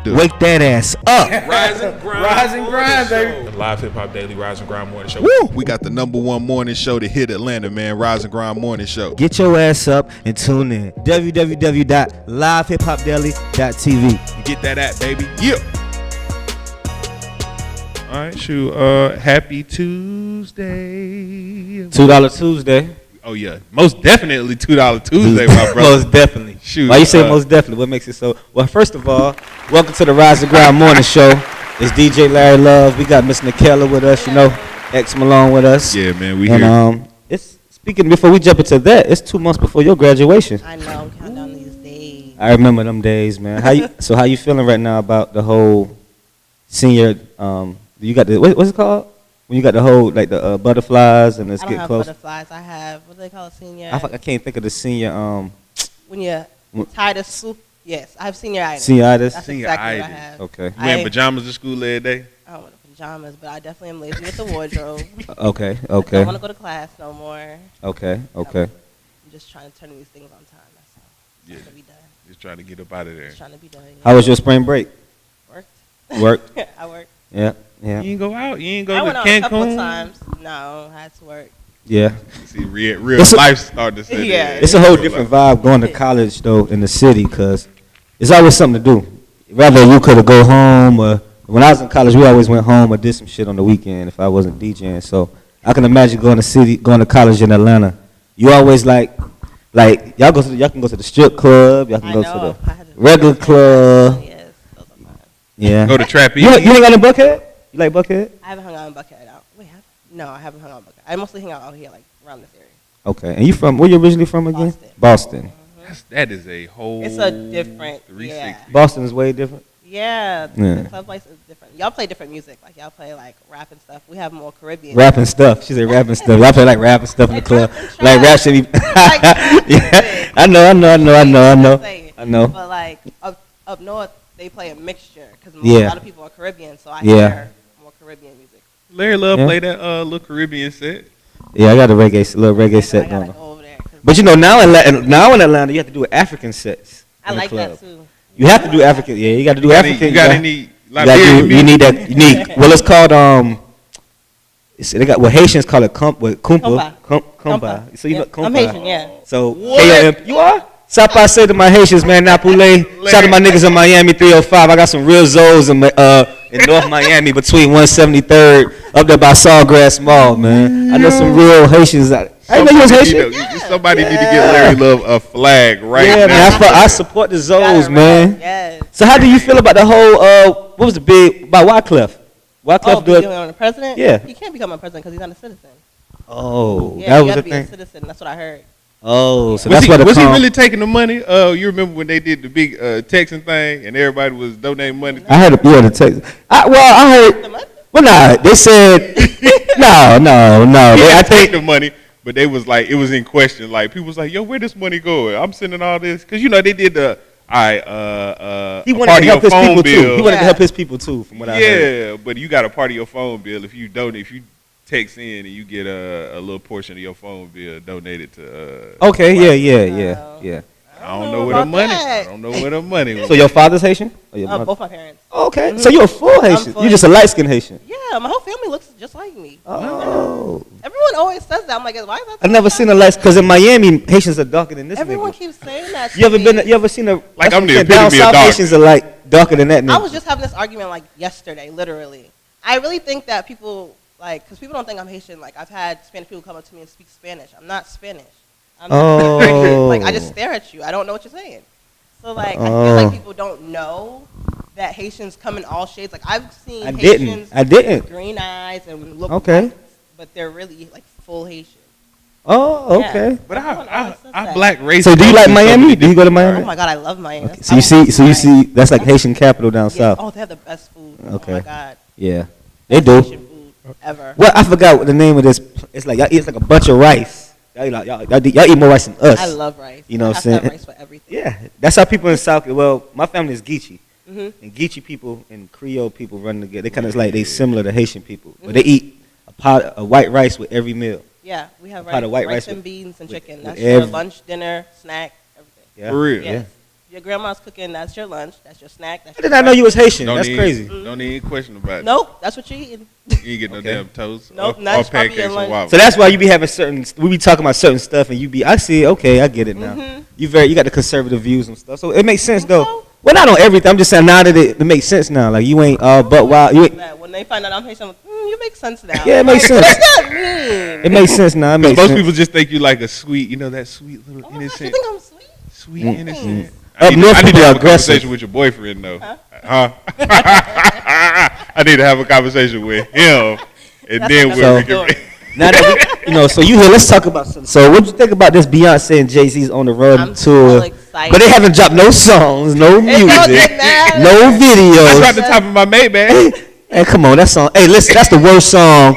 do? Wake that ass up. Rise and grind, baby. The Live Hip Hop Daily Rise and Grind Morning Show. Woo! We got the #1 morning show to hit Atlanta, man. Rise and Grind Morning Show. Get your ass up and tune in. www.livehiphopdaily.tv. Get that app, baby. Yeah. All right, shoot. Happy Tuesday. $2 Tuesday. Oh yeah, most definitely $2 Tuesday, my brother. Most definitely. Shoot. Why you say most definitely? What makes it so? Well, first of all, welcome to the Rise and Grind Morning Show. It's DJ Larry Love. We got Miss Nikela with us, X Malone with us. Yeah, man, we and, here. It's speaking before we jump into that. It's 2 months before your graduation. I know. I'm counting down these days. I remember them days, man. How you feeling right now about the whole senior? You got the what's it called? When you got the whole the butterflies and it's I don't getting have close. butterflies. I have what do they call it, senior? I can't think of the senior. When you're tired of soup. Yes, I have senioritis. Senioritis. That's Senioritis. exactly what I have. Okay. You wearing pajamas to school every day? I don't wear pajamas, but I definitely am lazy with the wardrobe. Okay. I don't want to go to class no more. Okay. I'm just trying to turn these things on time. That's all. Yeah. To be done. Just trying to get up out of there. Just trying to be done. Yeah. How was your spring break? Worked. I worked. Yeah. You ain't go out. You ain't go I to went out Cancun. a couple of times. No, I had to work. Yeah. See, real life starting to set in. Yeah. It's a whole different vibe going to college though in the city because it's always something to do. Rather you could have go home or when I was in college we always went home or did some shit on the weekend if I wasn't DJing. So I can imagine going to college in Atlanta. You always like y'all can go to the strip club. Y'all can go to the regular club. Yes, those are fun. Yeah. Go to Trap You hang out in Buckhead? You like Buckhead? I haven't hung out in Buckhead. No, I haven't hung out in Buckhead. I mostly hang out here, around this area. Okay. And where you originally from again? Boston. That is a whole. It's a different. 360. Yeah. Boston is way different. Yeah, Yeah. the club life is different. Y'all play different music. Y'all play rap and stuff. We have more Caribbean. Rapping stuff. She said rapping stuff. Y'all play rapping stuff in the club. Like Rap should be. Yeah. I know. But up north, they play a mixture because a lot of people are Caribbean, so I hear more Caribbean music. Larry Love play that little Caribbean set. Yeah, I got a little reggae set going on. Go over there But now in Atlanta, you have to do African sets. I like that too. You have to do African. Yeah, you got to do African. You need Liberian you need that. Well, it's called they got Haitians call it kumpa. So you know kumpa. I'm Haitian, yeah. So you are. Sapa say to my Haitians, man, Napule. Shout out to my niggas in Miami 305. I got some real Zoes in North Miami between 173rd up there by Sawgrass Mall, man. I know some real Haitians. I know you was Haitian. Somebody need to get Larry Love a flag right now. Man, I support the Zoes, man. Yes. So how do you feel about the whole, what was the big, about Wyclef? Wyclef becoming a president? Yeah. He can't become a president because he's not a citizen. Oh, yeah, that you was got the to be thing? a citizen. That's what I heard. Oh, so was that's what was he really taking the money? You remember when they did the big Texan thing and everybody was donating money? I heard the Texan. I heard. Well, nah, they said no. I think the money, but they was like it was in question. Like people was like, "Yo, where this money going? I'm sending all this because they did the he wanted to help his people too. He wanted to help his people too, from what I heard. Yeah, but you got a part of your phone bill if you donate. If you text in and you get a little portion of your phone bill donated to. Okay, yeah. I don't know where the money. I don't know where the money was. So your father's Haitian? Or both my parents. Okay, so you're a full Haitian. You're just a light skinned Haitian. Yeah, my whole family looks just like me. Oh. Everyone always says that. I'm like, why is that? I've never seen a light because in Miami Haitians are darker than this. Everyone nigga. keeps saying that. You ever seen a like I'm the down epitome of south dark. Haitians are darker than that. Nigga. I was just having this argument yesterday, literally. I really think that people because people don't think I'm Haitian. I've had Spanish people come up to me and speak Spanish. I'm not Spanish. I just stare at you. I don't know what you're saying. So I feel like people don't know that Haitians come in all shades. I've seen Haitians with green eyes and look white, but they're really full Haitian. Oh, okay. Yeah. But I black race. So do you like Miami? Do you go to Miami? Oh my God, I love Miami. Okay. So you see that's like Haitian capital down south. Oh, they have the best food. Okay. Oh my God. Yeah, they do. Haitian food ever. Well, I forgot what the name of this. It's like y'all eat like a bunch of rice. Y'all eat more rice than us. I love rice. You know what I'm saying? I have rice for everything. Yeah, that's how people in South. Well, my family is Geechee, Mm-hmm. and Geechee people and Creole people run together. They kind of they similar to Haitian people, but they eat a pot of white rice with every meal. Yeah, we have pot of white rice and with- beans and with- chicken. with That's your every- lunch, dinner, snack, everything. Yeah, For real? Yes. Your grandma's cooking. That's your lunch. That's your snack. That's I your did not know you was Haitian. Don't That's even, crazy. Don't even question about it. Nope, that's what you eating. You ain't get no Okay. damn toast. Nope, or, that's or probably pancakes your lunch. and waffles. So that's why you be having we be talking about certain stuff, and you be, I see, okay, I get it now. You got the conservative views and stuff, so it makes sense though. so? Well, not on everything. I'm just saying now that it makes sense now. Like you ain't but wild. You ain't, That when they find out I'm Haitian, I'm like, you make sense now. Yeah, it makes sense. What does that mean? It makes sense now. It makes Most sense. people just think you like a sweet, that sweet little Oh my gosh, you innocent, think I'm sweet? sweet Mm. innocent. Up north I need people to are have a aggressive. conversation with your boyfriend though. Huh? I need to have a conversation with him, and That's then like we'll a we can. story. Now that so you here? Let's talk about something. So what you think about this Beyonce and Jay-Z's on the road I'm tour? so excited. But they haven't dropped no songs, no It don't music, matter. no I videos. dropped the top of my Maybach. Hey, come on, that song. Hey, listen, that's the worst song.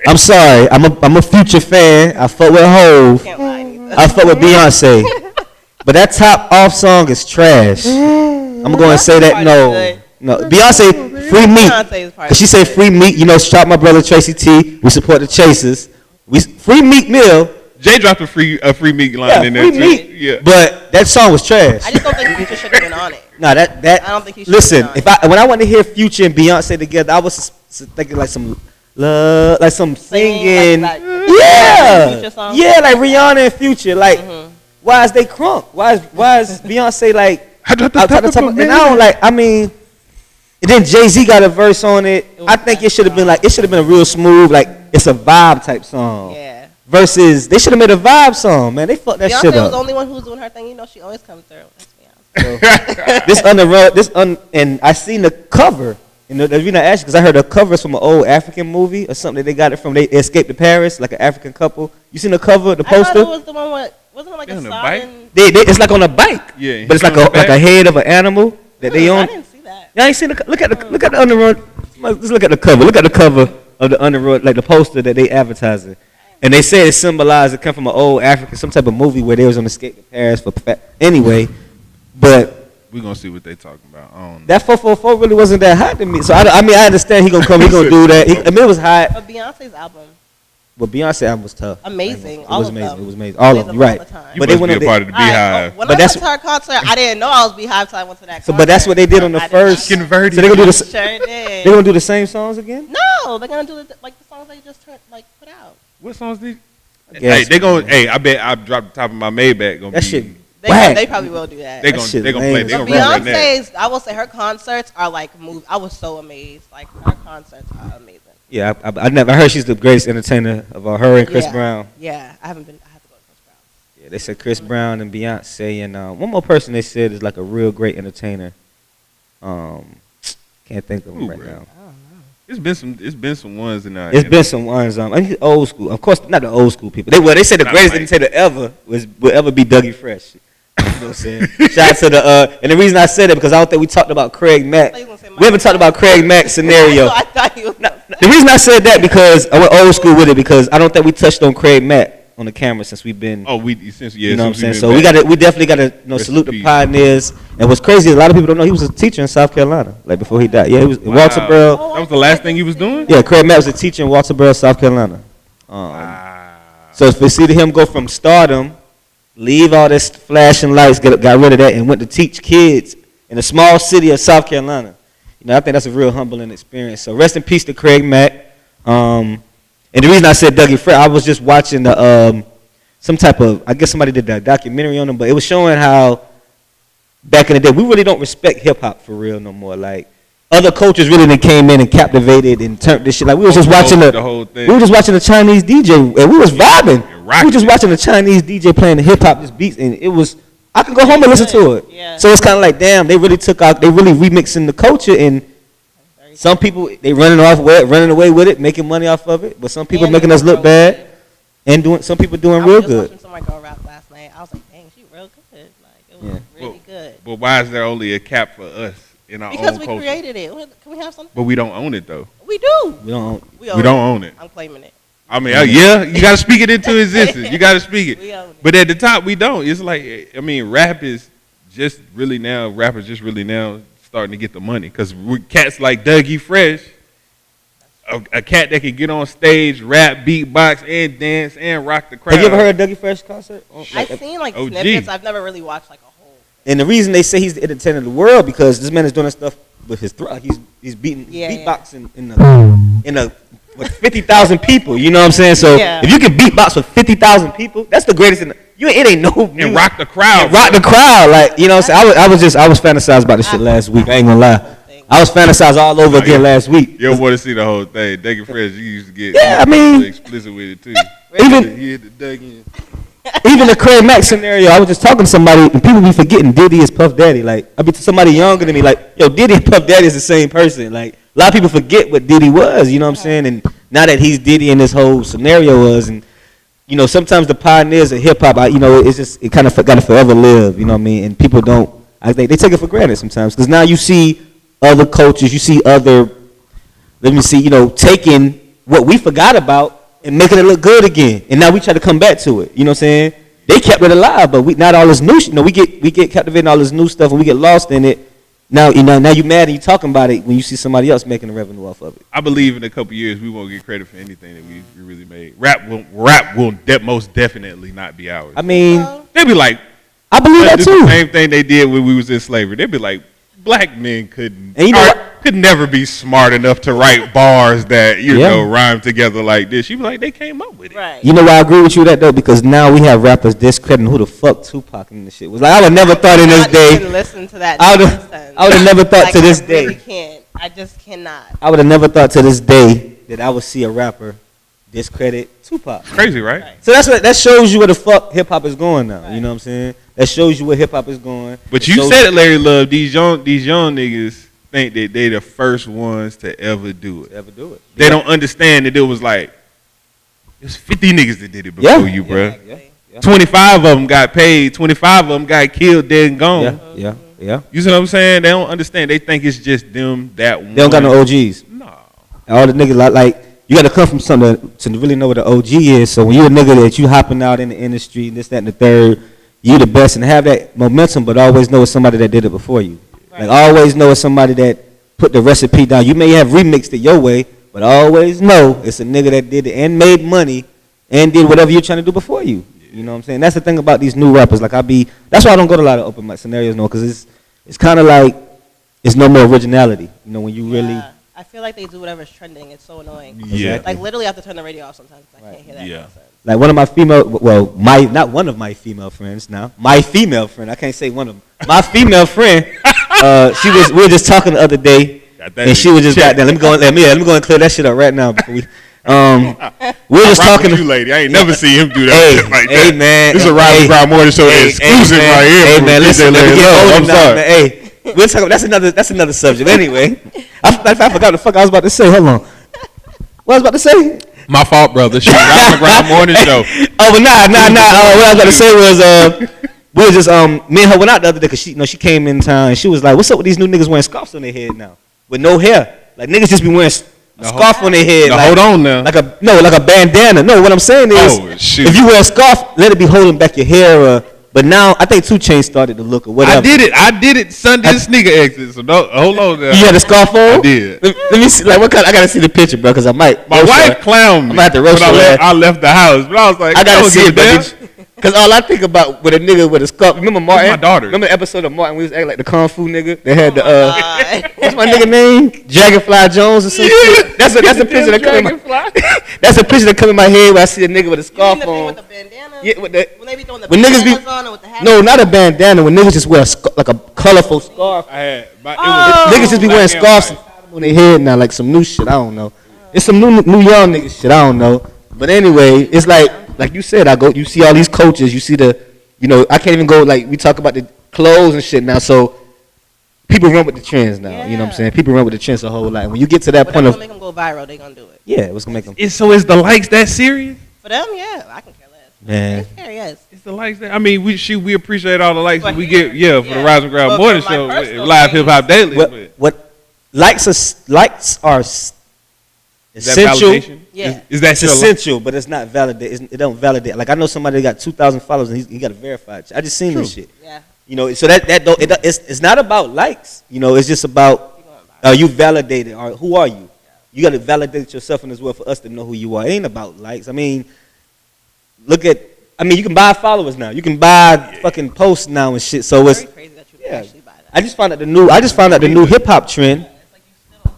I'm sorry. I'm a Future fan. I fuck with Hove. Can't lie either. I fuck with Beyonce. But that top off song is trash. I'm going to say that Part no. is good. No, Beyonce, free meat. Beyonce's part Cause she is said good. free meat. Shout my brother Tracy T. We support the Chasers. We free meat meal. Jay dropped a free meat line in there free too. meat. Yeah. But that song was trash. I just don't think Future should have been on it. No, that I don't think he should Listen, have been on when I want to hear Future and Beyonce together, I was thinking like some love, like some singing. Like Future Yeah, song? yeah, like Rihanna and Future. Like, why is they crunk? Why is Beyonce like? I dropped the outside top of my and I don't like. I mean, and then Jay-Z got a verse on it. was I think it nice should have been like a real smooth, like it's a vibe type song. Yeah. Versus they should have made a vibe song, man. They fucked that Beyonce shit was up. the only one who was doing her thing. She always comes through. That's Beyonce. And I seen the cover. The reason I asked because I heard the covers from an old African movie or something that they got it from. They escaped to Paris, like an African couple. You seen the cover, the I thought poster? it was the one with, wasn't it like Yeah, a on the bike? sodden? It's like on a bike. Yeah, But it's like on the a back. head of an animal that they I own. didn't see that. Y'all ain't seen the look at the Underworld. Let's look at the cover. Look at the cover of the Underworld, like the poster that they advertising. And they say it symbolized it come from an old African, some type of movie where they was on escape to Paris anyway. But We gonna see what they talking about. I don't know. that 444 really wasn't that hot to me. So I mean I understand he gonna come, he gonna do that. I mean it was hot. But Beyonce's album, But Beyonce album was tough. amazing. It All was of amazing. them. It was amazing. All of them. You're right. All the time. You But they must went be on a part of the All right, Beehive. when But I that's- went to her concert, I didn't know I was Beehive till I went to that So, concert. but that's what they did on the I did first. not. Converted. So they gonna do the Sure they did. gonna do the same songs again? No, they're gonna do like the songs they just put out. What songs did? I Hey, guess. they gonna. Hey, I bet I dropped the top of my Maybach. Gonna That be, shit. They, Whack. they probably will do that. They That gonna shit they gonna lame play. as They But gonna run that. Beyonce's, I will say her concerts are like I was so amazed. Like her concerts are amazing. Yeah, I heard she's the greatest entertainer of all her and Chris Yeah. Brown. Yeah, I have to go to Chris Brown. Yeah, they said Chris Brown and Beyonce and one more person they said is like a real great entertainer. Can't think of him Who, right bro? now. It's been some ones in there. It's been some ones. I mean, old school. Of course, not the old school people. They said the Not greatest Mike. entertainer ever will ever be Dougie Fresh. You know what I'm saying? Shout out to the and the reason I said it because I don't think we talked about Craig Mack. thought you were gonna say We haven't talked about Craig Mack's scenario. I thought you. The reason I said that because I went old school with it because I don't think we touched on Craig Mack on the camera since we've been. Oh, we essentially yeah. You know what I'm saying? since So we've been back. we definitely gotta Rest salute in the peace. pioneers. And what's crazy, a lot of people don't know he was a teacher in South Carolina, like before he died. Yeah, he was in Wow. Walterboro. That was the last thing he was doing. Yeah, Craig Mack was a teacher in Walterboro, South Carolina. Wow. So if we see him go from stardom, leave all this flashing lights, got rid of that, and went to teach kids in a small city of South Carolina. You know, I think that's a real humbling experience. So rest in peace to Craig Mack. And the reason I said Dougie Fresh, I was just watching the some type of, I guess somebody did a documentary on him, but it was showing how back in the day we really don't respect hip hop for real no more. Like other cultures really then came in and captivated and turned this shit. Like we was just watching the whole thing. we were just watching the Chinese DJ and we was vibing. and We rocking were just it. watching the Chinese DJ playing the hip hop just beats, and it was. I could go home and listen to it. Yeah. So it's kind of like, damn, they really remixing the culture, and some people they running away with it, making money off of it, but some people And making us look real bad, good. and some people doing I real was just good. watching somebody go rap last night. I was like, dang, she real good. Like it was Yeah. really good. But why is there only a cap for us in our Because own we culture? created it. Can we have something? But we don't own it though. We do. We don't. We own We don't own it. I'm claiming it. I mean, yeah, you got to speak it into existence. You got to speak We it. own it. But at the top, we don't. It's like, I mean, rappers just really now starting to get the money. Because cats like Dougie Fresh, a cat that can get on stage, rap, beatbox, and dance, and rock the crowd. Have you ever heard a Dougie Fresh concert? I've seen like OG. snippets. I've never really watched like a whole. And the reason they say he's the entertainer of the world because this man is doing that stuff with his throat. He's beatboxing in a with 50,000 people. You know what I'm saying? So if you can beatbox with 50,000 people, that's the greatest. It ain't no And rock the crowd. and rock the crowd. Like you know what I'm saying? I was fantasized about this shit last week. I ain't gonna lie. I was fantasized all over again last week. You don't want to see the whole thing. Dougie Fresh, you used to get explicit with it too. He hit the Dougie. Even the Craig Mack scenario, I was just talking to somebody, and people be forgetting Diddy is Puff Daddy. Like, I be to somebody younger than me, like, yo, Diddy and Puff Daddy is the same person. Like, a lot of people forget what Diddy was, you know what I'm saying? And now that he's Diddy and this whole scenario was, and, you know, sometimes the pioneers of hip hop, you know, it's just, it kind of got to forever live, you know what I mean? And people don't, I think they take it for granted sometimes. Because now you see other cultures, you see other, you know, taking what we forgot about and making it look good again. And now we try to come back to it. You know what I'm saying? They kept it alive, but not all this new shit. You know, we get captivated in all this new stuff and we get lost in it. Now you know, now you mad and you talking about it when you see somebody else making the revenue off of it. I believe in a couple years we won't get credit for anything that we really made. Rap will most definitely not be ours. I mean, they'd be like, I believe that too. The same thing they did when we was in slavery. They'd be like, black men couldn't. And you know could never be smart enough to write bars that you know rhyme together like this. She was like, they came up with it. Right. You know why I agree with you that though? Because now we have rappers discrediting who the fuck Tupac and this shit was. Like I would never thought in this day. Listen to that. I would have never thought to this day. I really can't. I just cannot. I would have never thought to this day that I would see a rapper discredit Tupac. Crazy, right? So that shows you where the fuck hip hop is going now. Right. You know what I'm saying? That shows you where hip hop is going. But you said it, Larry Love. These young niggas think that they the first ones to ever do it. They don't understand that it was like there's 50 niggas that did it before you, bro. Yeah. 25 of them got paid. 25 of them got killed, dead and gone. Yeah. You see what I'm saying? They don't understand. They think it's just them that one. They don't got no OGs. No. All the niggas like you got to come from something to really know what the OG is. So when you're a nigga that you hopping out in the industry, this, that, and the third, you the best and have that momentum, but always know it's somebody that did it before you. Right. Like always know it's somebody that put the recipe down. You may have remixed it your way, but always know it's a nigga that did it and made money and did whatever you're trying to do before you. You know what I'm saying? That's the thing about these new rappers. Like that's why I don't go to a lot of open mic scenarios no, because it's kind of like it's no more originality. You know when you really. I feel like they do whatever's trending. It's so annoying. Yeah. Like literally, I have to turn the radio off sometimes. I can't hear that nonsense. Like one of my not one of my female friends now. My female friend. I can't say one of them. My female friend. We were just talking the other day, and she was just goddamn. Let me go and clear that shit up right now. Before we were just talking. You lady, I ain't never seen him do that. Like hey that. Man, this is a Rising Ground Morning Show exclusive right here. Hey man, listen, I'm sorry. Hey. We'll talk about that's another subject. Anyway, I forgot the fuck I was about to say. Hold on. What I was about to say? My fault, brother. She Rising Ground Morning Show. Oh, but nah. What I was about to say was we were just me and her went out the other day because she came in town and she was like, "What's up with these new niggas wearing scarves on their head now with no hair? Like niggas just be wearing a scarf on their head. Like, hold on now. Like a bandana. No, what I'm saying is, if you wear a scarf, let it be holding back your hair. But now I think 2 Chainz started to look or whatever. I did it Sunday sneaker exit. So hold on now. You had a scarf on? I did. Let me see. Like what kind? I gotta see the picture, bro, because I might. My wife clowned me. I'm gonna have to roast her. I left the house, but I was like, I gotta see it, because all I think about with a nigga with a scarf. Remember Martin? My daughter. Remember the episode of Martin? We was acting like the kung fu nigga. They had what's my nigga name? Dragonfly Jones or something. Yeah. That's a picture that come in my. That's a picture that come in my head when I see a nigga with a scarf on. With the bandana? Yeah, with the. When they be throwing the niggas be on or with the hat? No, not a bandana. When niggas just wear like a colorful scarf. Niggas just be wearing scarves on their head now, like some new shit. I don't know. It's some new young nigga shit. I don't know. But anyway, it's like you said, you see all these coaches, you see I can't even go, like, we talk about the clothes and shit now, so people run with the trends now, you know what I'm saying? People run with the trends a whole lot. When you get to that point of... make them go viral, they gonna do it. Yeah, what's gonna make them... So is the likes that serious? For them, yeah, I can care less. Man. It's the likes that... I mean, we appreciate all the likes that we get, for the Rising Ground Morning Show, Live Hip Hop Daily. What likes are essential. Yeah. Is that it's essential, but it's not validated. It don't validate. Like I know somebody that got 2,000 followers and he got a verified. I just seen this shit. Yeah. So it's not about likes. It's just about you validated or who are you? You got to validate yourself in this world for us to know who you are. It ain't about likes. I mean, you can buy followers now. You can buy fucking posts now and shit. So it's crazy that can Yeah. actually buy that. I just found out the new hip hop trend. It's like you still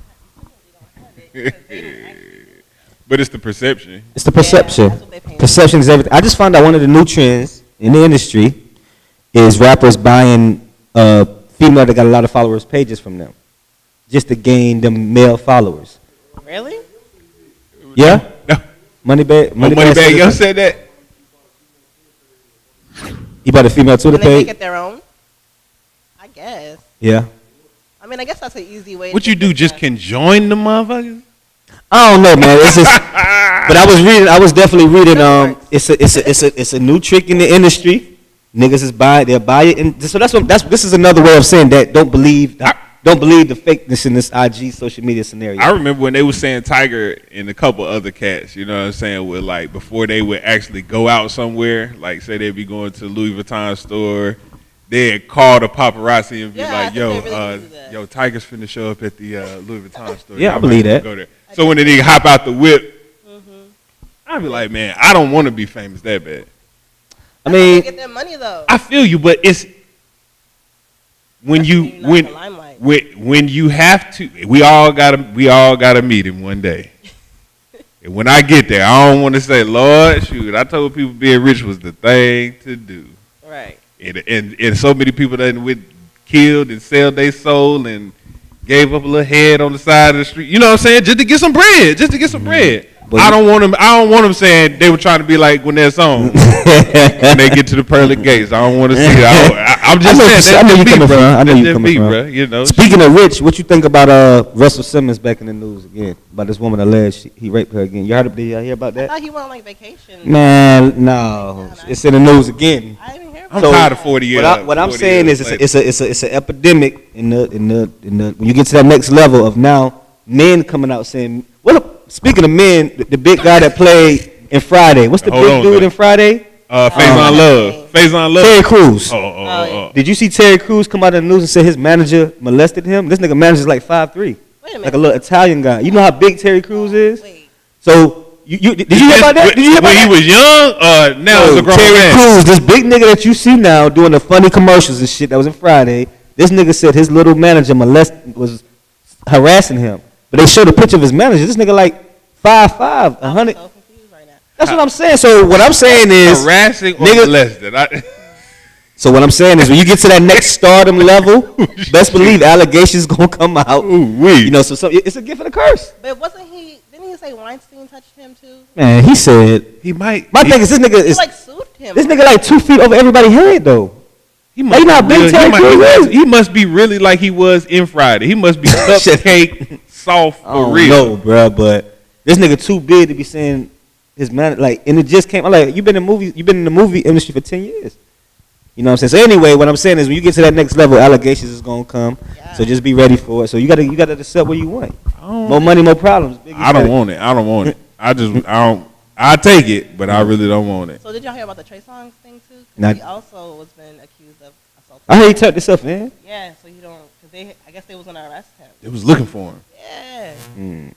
don't have it. But it's the perception. It's the perception. that's what they pay. Perception is everything. I just found out one of the new trends in the industry is rappers buying female that got a lot of followers pages from them, just to gain them male followers. Really? Yeah. No. Moneybag. Moneybag Yo said that. You bought a female Twitter And they make page. it their own? I guess. Yeah. I mean, I guess that's an easy way. What to you do? get Just that. conjoin the motherfuckers? I don't know, man. It's just, but I was definitely reading. It's a new trick in the industry. Niggas is they'll buy it, and so this is another way of saying that don't believe the fakeness in this IG social media scenario. I remember when they was saying Tiger and a couple other cats, you know what I'm saying, with like before they would actually go out somewhere, like say they'd be going to the Louis Vuitton store, they'd call the paparazzi and be Yeah, I like, think yo, they really do that. yo, Tiger's finna show up at the Louis Vuitton store. Yeah, I Y'all believe might that. Go there. So when the nigga hop out the whip, I'd be like, man, I don't want to be famous that bad. I They mean, get their money though. I feel you, but it's when You're not in the limelight. when you have to, we all gotta meet him one day. And when I get there, I don't want to say, Lord, shoot, I told people being rich was the thing to do. Right. And so many people that killed and sold their soul and gave up a little head on the side of the street. You know what I'm saying? Just to get some bread. But I don't want them saying they were trying to be like Gwinnett Song when they get to the pearly gates. I don't want to see it. I'm just saying. I know you coming from. I know you coming from. bro. You know. Speaking of rich, what you think about Russell Simmons back in the news again about this woman alleged he raped her again? Did you hear about I that? thought he went on like vacation. Man, no, it's in the news again. I didn't hear I'm about tired that. of 40 years. What I'm 40 saying years is later. it's an epidemic in the when you get to that next level of now men coming out saying speaking of men, the big guy that played in Friday, what's the Hold big on, dude man. in Friday? Faison Love. Faison Love. Terry Crews. Oh. Did you see Terry Crews come out in the news and say his manager molested him? This nigga manager's like 5'3", Wait a minute. like a little Italian guy. You know how big Terry Crews is? Wait. So did you hear about that? Did you hear about when that? he was young, now Yo, he's a grown Terry man. Crews, this big nigga that you see now doing the funny commercials and shit that was in Friday. This nigga said his little manager was harassing him, but they showed a picture of his manager. This nigga like 5'5", 100. I'm so confused right now. That's what I'm saying. So what I'm saying is, Harassing or nigga- molested. so what I'm saying is, when you get to that next stardom level, best believe allegations gonna come out. Ooh-wee. You know, so it's a gift and a curse. But didn't he say Weinstein touched him too? Man, he said. He might. My thing is, this nigga He is like sued him. this nigga like 2 feet over everybody's head though. He Like, you know how big really- Terry Crews is? he must be really like he was in Friday. He must be cupcake soft I for don't real. know, bro, but this nigga too big to be saying his man like, and it just came. I'm like, you've been in the movie industry for 10 years. You know what I'm saying? So anyway, what I'm saying is, when you get to that next level, allegations is gonna come. Yeah. So just be ready for it. So you gotta accept what you want. More money, more problems. I don't want it. I don't. I take it, but I really don't want it. So did y'all hear about the Trey Songz thing too? 'Cause Not- he also was been accused of assault. I heard he turned this up, man. Yeah, so you don't, because I guess they was gonna arrest him. They was looking for him. Yeah.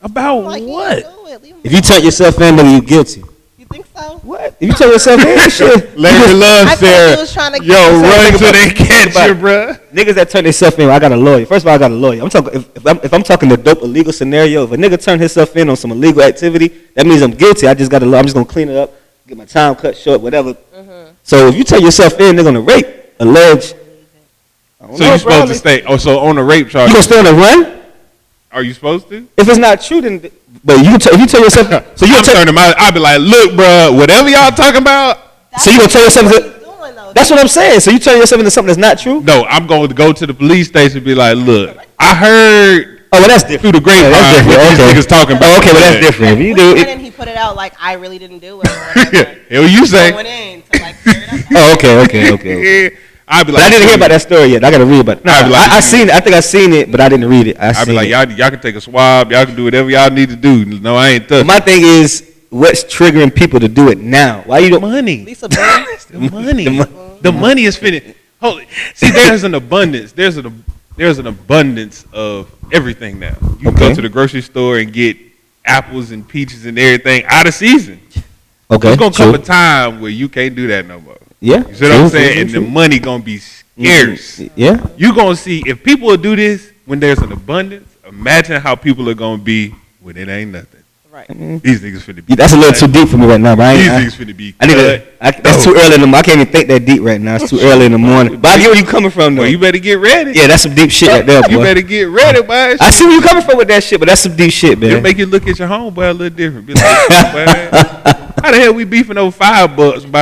About Like, he what? didn't do it. Leave him If you alone. turn yourself in, then you guilty. You think so? What? If you turn yourself in, shit. Larry Love I thought he said, was trying to "Yo, get run Think till about they it. catch Think about you, it. bruh." Niggas that turn themselves in, I got a lawyer. First of all, I got a lawyer. I'm talking if I'm talking the dope illegal scenario. If a nigga turn himself in on some illegal activity, that means I'm guilty. I just got a lawyer. I'm just gonna clean it up, get my time cut short, whatever. So if you turn yourself in, they're gonna rape, allege. I don't So know, you supposed bro. to stay? Oh, so on the rape charge, You gonna stay on the run? are you supposed to? If it's not true, then but if you turn yourself, so you I'm gonna turn. turning my. I'll be like, "Look, bruh, whatever y'all talking about." So you gonna tell yourself That's that- what he's doing, though. That's what I'm saying. So you turn yourself into something that's not true. No, I'm going to go to the police station and be like, "Look, I heard Oh, well, that's different. through the grapevine that's what different. these Okay. niggas talking about." Oh, okay, well that's different. If you do And it, then he put it out like, I really didn't do it. Or whatever. Hell, you say? Going in to like clear it up. oh, okay. I'd be But like, I didn't hear about that story yet. I gotta read about it. No, I'd be like, I seen it. I think I seen it, but I didn't read it. I'd be seen like, it. y'all can take a swab, y'all can do whatever y'all need to do. No, I ain't tough. My thing is, what's triggering people to do it now? Why you don't? Money. Lisa Boone. The money. The The money is finished. Holy, see, there's an abundance. There's an abundance of everything now. You can Okay. go to the grocery store and get apples and peaches and everything out of season. Okay, There's gonna come true. a time where you can't do that no more. Yeah, You see what I'm saying? And the money gonna be scarce. Yeah. You gonna see if people will do this when there's an abundance. Imagine how people are gonna be when it ain't nothing. Right. These niggas finna be. That's a little too deep for me right now, but I These ain't. niggas finna be. I need to. That's too early in the morning. I can't even think that deep right now. It's too early in the morning. But I get where you coming from, though. Well, you better get ready. Yeah, that's some deep shit right there, boy. You better get ready, boy. I see where you coming from with that shit, but that's some deep shit, It'll man. make you look at your homeboy a little different. Be like, how the hell we beefing over $5, boy?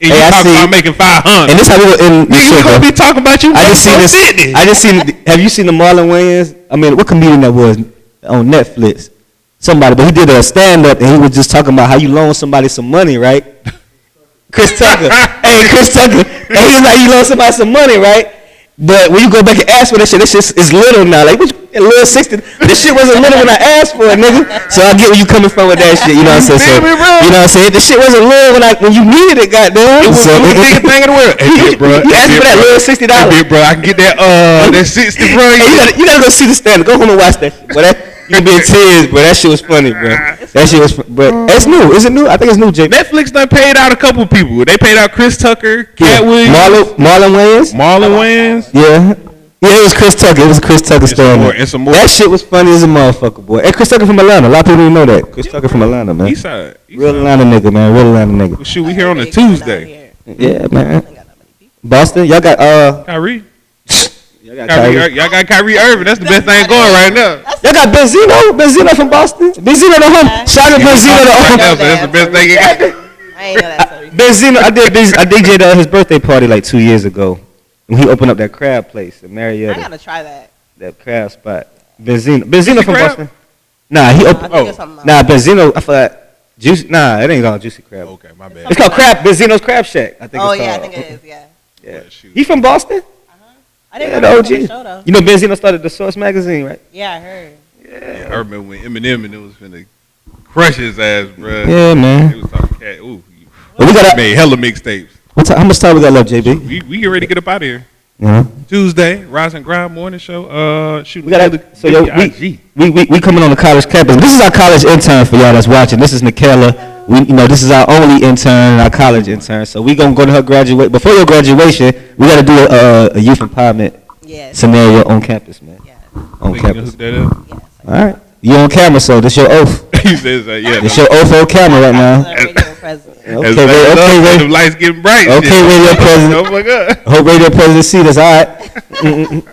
And you Hey, I talking see. about making 500. And this how we gonna end the Nigga, shit, we gonna though. be talking about you. I just seen this. 50. I just seen. Have you seen the Marlon Wayans? I mean, what comedian that was on Netflix? Somebody, but he did a stand up and he was just talking about how you loan somebody some money, right? Chris Tucker. Hey, Chris Tucker. And he was like, you loan somebody some money, right? But when you go back and ask for that shit is little now. Like, what you, a little 60. This shit wasn't little when I asked for it, nigga. So I get where you coming from with that shit. You know what I'm saying? So, You feel me, bro? you know what I'm saying? The shit wasn't little when you needed it, goddamn. It was So- the biggest thing in the world. Hey, big bro. You asked for that little $60. Hey, big bro. I can get that that 60, bro. Hey, you gotta go see the stand. Go home and watch that shit. But you can be in tears, bro. That shit was funny, bro. That shit was but it's new. Is it new? I think it's new, Jay. Netflix done paid out a couple people. They paid out Chris Tucker, Cat Williams, Marlon Wayans. Marlon Wayans. Yeah. Yeah, it was Chris Tucker. It was Chris Tucker stand. And some more. That shit was funny as a motherfucker, boy. And Chris Tucker from Atlanta. A lot of people don't know that. Chris Tucker from Atlanta, man. Eastside. Real Atlanta nigga, man. Real Atlanta nigga. Well, shoot, we here on a Big one out Tuesday. here. Yeah, man. Ain't got that many people. Boston, y'all got Kyrie. y'all got Kyrie. Y'all got Kyrie Irving. That's the best thing going right now. Y'all got Benzino from Boston. Benzino the home. Shout out to Benzino the home. That's the best thing you got. I ain't know that. Sorry. Benzino, I DJ'd at his birthday party like 2 years ago. When he opened up that crab place in I Marietta, gotta try that. that crab spot. Benzino from crab? Boston. Nah, he I opened. think it's something Nah, else. Benzino. I forgot. Juicy. Nah, it ain't all Juicy Crab. Okay, my bad. It's called Crab. Benzino's Crab Shack. I think. Oh it's yeah, I called. think it is. Yeah. Yeah. Yeah, shoot. He from Boston? I didn't Yeah, know the that was on the OG. show though. You know Benzino started the Source magazine, right? Yeah, I heard. Yeah, I remember when Eminem and it was finna crush his ass, bro. Yeah, man. He was talking cat. Ooh, But we got made hella mixtapes. how much time we got left, JB? We get ready to get up out of here. Yeah. Tuesday, Rise and Grind morning show. Shoot, We got so yo, we coming on the college campus. This is our college intern for y'all that's watching. This is Nikela. This is our only intern, our college intern. So we gonna go to her graduate. Before your graduation, we gotta do a youth empowerment Yes. scenario on campus, man. Yes. On We can campus. hook that up. Yes. All right. You on camera, so this your oath. He says, yeah. This your oath on camera right now. Radio president. Okay, The Ray. lights getting bright. Okay, shit. radio president. Oh my god. Hope radio president see this. All right.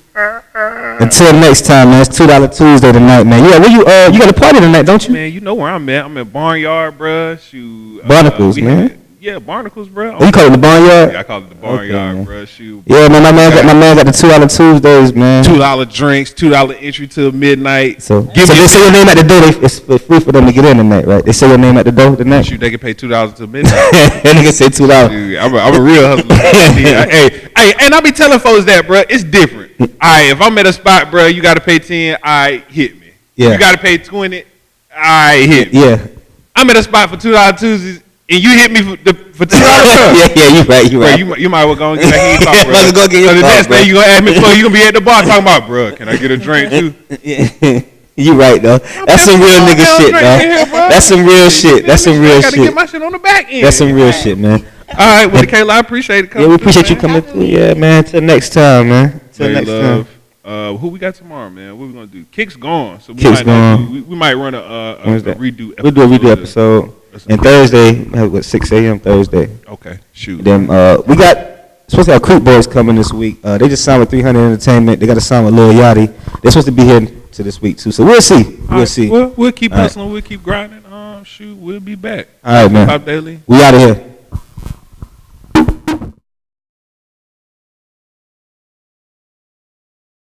Until next time, man. It's $2 Tuesday tonight, man. Yeah, where you got a party tonight, don't you? Man, you know where I'm at. I'm at Barnyard, bruh. Shoot. Barnacles, man. Yeah, Barnacles, bruh. Oh, you call it the barnyard? Yeah, I call it the Okay, Barnyard, man. bruh. Shoot. Yeah, man. My man got the $2 Tuesdays, man. $2 drinks, $2 entry till midnight. So Give me they say your name at the door. It's free for them to get in tonight, right? They say your name at the door tonight. Shoot, they can pay $2 till midnight. That nigga say $2. Dude, I'm a real hustler. hey, and I be telling folks that, bruh, it's different. All right, if I'm at a spot, bruh, you got to pay 10, hit me. Yeah. You got to pay 20, hit me. Yeah. I'm at a spot for $2 Tuesdays, and you hit me for $2, bruh. Yeah, you right. Bro, you might well go and get that heat talk, bro. Might as well go get your So the talk, next bro. thing you gonna ask me for, you gonna be at the bar talking about, bro, can I get a drink too? Yeah. You right though. That's some real nigga shit, though. That's some real shit. That's some real I gotta get shit. my shit on the back end. That's some real shit, man. All right, well, Kayla, I appreciate it. Yeah, we appreciate you coming coming through. Yeah, man. Till next time, man. Till Till next time. love. Who we got tomorrow, man? What we gonna do? Kick's gone, so we Kick's might not gone. do- we might run a Wednesday. redo. We'll do a redo episode. That's And Thursday, what 6 a.m. Thursday. Okay, shoot. Then we got supposed to have Creek Boys coming this week. They just signed with 300 Entertainment. They got to sign with Lil Yachty. They're supposed to be here to this week too. So we'll see. All We'll right, see. We'll keep All right. hustling. We'll keep grinding. Shoot, we'll be back. All right, man. Pop Daily. We out of here.